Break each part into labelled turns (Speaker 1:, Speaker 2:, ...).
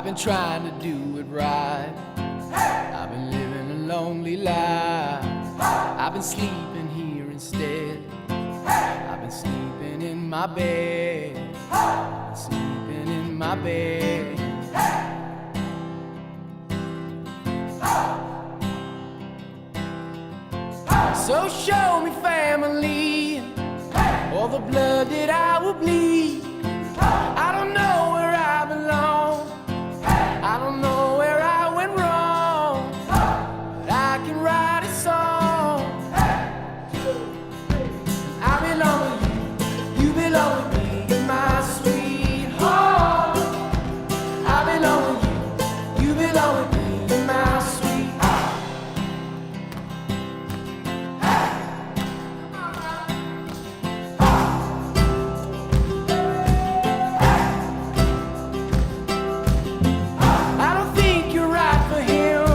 Speaker 1: I've been trying to do it right. I've been living a lonely life. I've been sleeping here instead. I've been sleeping in my bed. I've been sleeping in my bed. So show me family, all the blood that I will bleed. I don't know where I belong. I don't know where I went wrong. But I can write a song. I belong with you, you belong with me, you're my sweetheart. I belong with you, you belong with me, you're my sweetheart. I don't think you're right for him.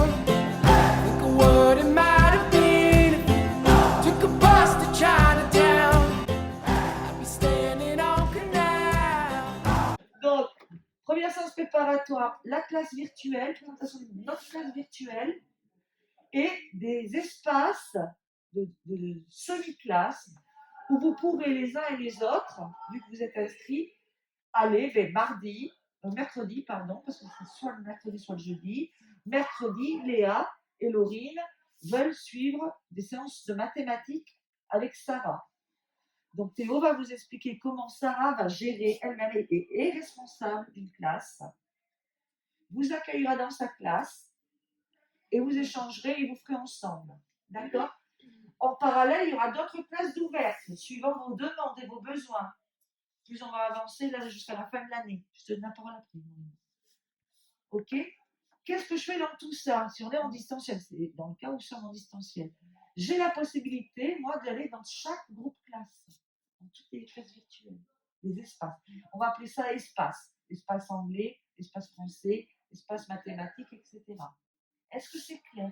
Speaker 1: Think of what it might have been if you took a bus to Chinatown. I'd be standing on Canal.
Speaker 2: Donc, première séance préparatoire, la classe virtuelle, présentation de notre classe virtuelle et des espaces de semi-classe où vous pourrez les uns et les autres, vu que vous êtes inscrits, aller vers mercredi, pardon, parce que c'est soit le mercredi, soit le jeudi. Mercredi, Léa et Laurine veulent suivre des séances de mathématiques avec Sarah. Donc Théo va vous expliquer comment Sarah va gérer elle-même et est responsable d'une classe, vous accueillera dans sa classe et vous échangerez et vous ferez ensemble. D'accord? En parallèle, il y aura d'autres classes d'ouvertes suivant vos demandes et vos besoins. Plus on va avancer là jusqu'à la fin de l'année. Je te donne la parole après. Ok? Qu'est-ce que je fais dans tout ça? Si on est en distanciel, c'est dans le cas où nous sommes en distanciel. J'ai la possibilité, moi, d'aller dans chaque groupe classe, dans toutes les classes virtuelles, les espaces. On va appeler ça espace. Espace anglais, espace français, espace mathématiques, etc. Est-ce que c'est clair?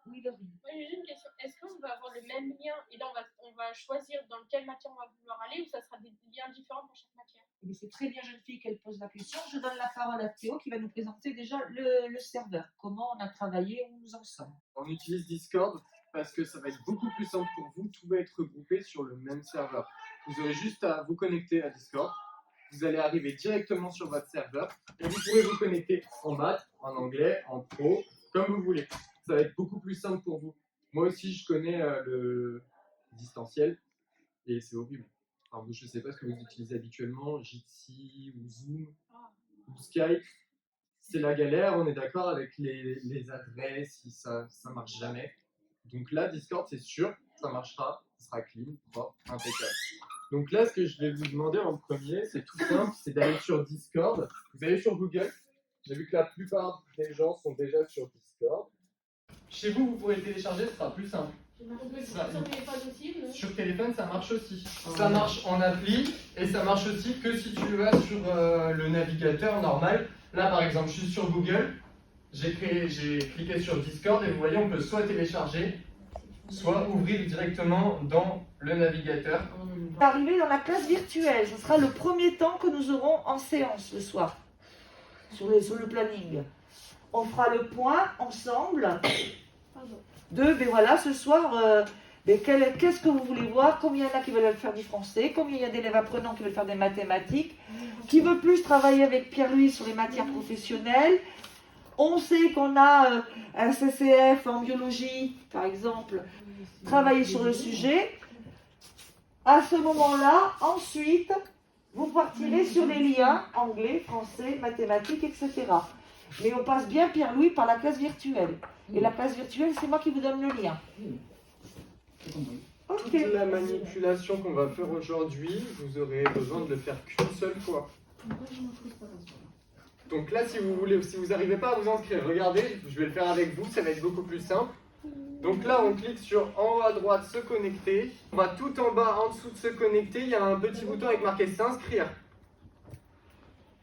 Speaker 2: Oui, Laurie.
Speaker 3: Moi, j'ai une question. Est-ce qu'on va avoir le même lien et là, on va choisir dans quelle matière on va vouloir aller ou ça sera des liens différents pour chaque matière?
Speaker 2: Mais c'est très bien, jeune fille, qu'elle pose la question. Je donne la parole à Théo qui va nous présenter déjà le serveur. Comment on a travaillé, où nous en sommes.
Speaker 4: On utilise Discord parce que ça va être beaucoup plus simple pour vous. Tout va être regroupé sur le même serveur. Vous aurez juste à vous connecter à Discord. Vous allez arriver directement sur votre serveur et vous pourrez vous connecter en maths, en anglais, en pro, comme vous voulez. Ça va être beaucoup plus simple pour vous. Moi aussi, je connais le distanciel et c'est horrible. Alors, je ne sais pas ce que vous utilisez habituellement, Jitsi ou Zoom ou Skype. C'est la galère, on est d'accord avec les adresses, ça marche jamais. Donc là, Discord, c'est sûr, ça marchera, ça sera clean, propre, impeccable. Donc là, ce que je vais vous demander en premier, c'est tout simple, c'est d'aller sur Discord. Vous allez sur Google. J'ai vu que la plupart des gens sont déjà sur Discord. Chez vous, vous pourrez le télécharger, ce sera plus simple.
Speaker 3: On peut le faire sur téléphone aussi, mais...
Speaker 4: Sur téléphone, ça marche aussi. Ça marche en appli et ça marche aussi que si tu vas sur le navigateur normal. Là, par exemple, je suis sur Google, j'ai cliqué sur Discord et vous voyez, on peut soit télécharger, soit ouvrir directement dans le navigateur.
Speaker 2: Arrivé dans la classe virtuelle, ce sera le premier temps que nous aurons en séance le soir, sur le planning. On fera le point ensemble. Ben voilà, ce soir, qu'est-ce que vous voulez voir? Combien il y en a qui veulent faire du français? Combien il y a d'élèves apprenants qui veulent faire des mathématiques? Qui veut plus travailler avec Pierre-Louis sur les matières professionnelles? On sait qu'on a un CCF en biologie, par exemple, travailler sur le sujet. À ce moment-là, ensuite, vous partirez sur les liens anglais, français, mathématiques, etc. Mais on passe bien, Pierre-Louis, par la classe virtuelle. Et la classe virtuelle, c'est moi qui vous donne le lien.
Speaker 4: Toute la manipulation qu'on va faire aujourd'hui, vous aurez besoin de le faire qu'une seule fois. Donc là, si vous n'arrivez pas à vous inscrire, regardez, je vais le faire avec vous, ça va être beaucoup plus simple. Donc là, on clique sur en haut à droite, se connecter. On va tout en bas, en dessous de se connecter, il y a un petit bouton avec marqué s'inscrire.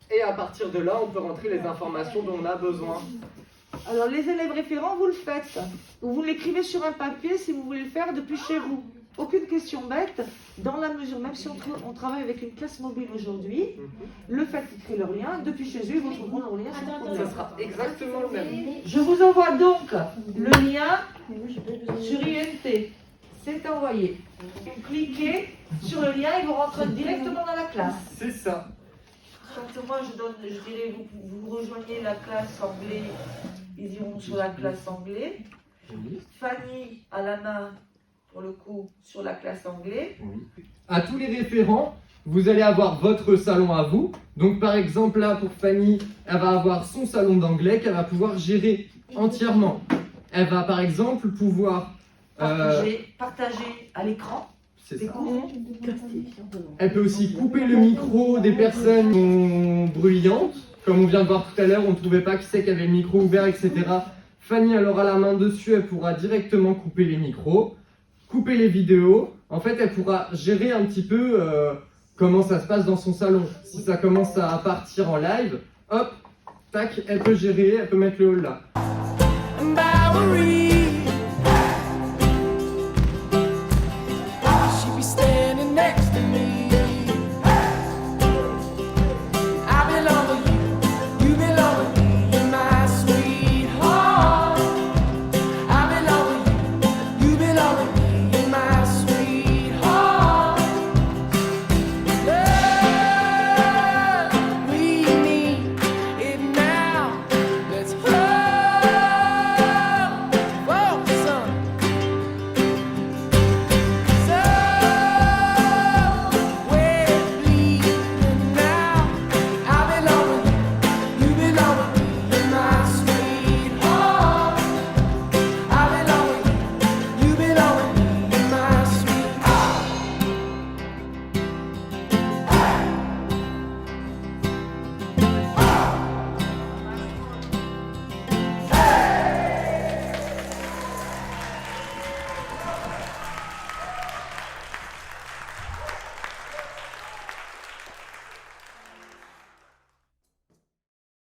Speaker 4: Et à partir de là, on peut rentrer les informations dont on a besoin.
Speaker 2: Alors, les élèves référents, vous le faites. Vous l'écrivez sur un papier si vous voulez le faire depuis chez vous. aucune question bête, dans la mesure, même si on travaille avec une classe mobile aujourd'hui, le fait qu'ils créent leur lien, depuis chez eux, ils retrouveront leur lien sans problème.
Speaker 4: Ça sera exactement le même.
Speaker 2: Je vous envoie donc le lien sur INT. C'est envoyé. Vous cliquez sur le lien et vous rentrez directement dans la classe.
Speaker 4: C'est ça.
Speaker 2: Donc moi, je dirais, vous rejoignez la classe anglais, ils iront sur la classe anglais. Fanny à la main, pour le coup, sur la classe anglais.
Speaker 4: À tous les référents, vous allez avoir votre salon à vous. Donc par exemple là pour Fanny, elle va avoir son salon d'anglais qu'elle va pouvoir gérer entièrement. Elle va par exemple pouvoir
Speaker 2: Partager à l'écran.
Speaker 4: c'est
Speaker 2: Des
Speaker 4: ça.
Speaker 2: cours.
Speaker 4: Elle peut aussi couper le micro des personnes qui sont bruyantes. Comme on vient de voir tout à l'heure, on ne trouvait pas qui c'est qui avait le micro ouvert, etc. Fanny, elle aura la main dessus, elle pourra directement couper les micros, couper les vidéos. En fait, elle pourra gérer un petit peu comment ça se passe dans son salon. Si ça commence à partir en live, hop, tac, elle peut gérer, elle peut mettre le haut là.
Speaker 1: Bowery.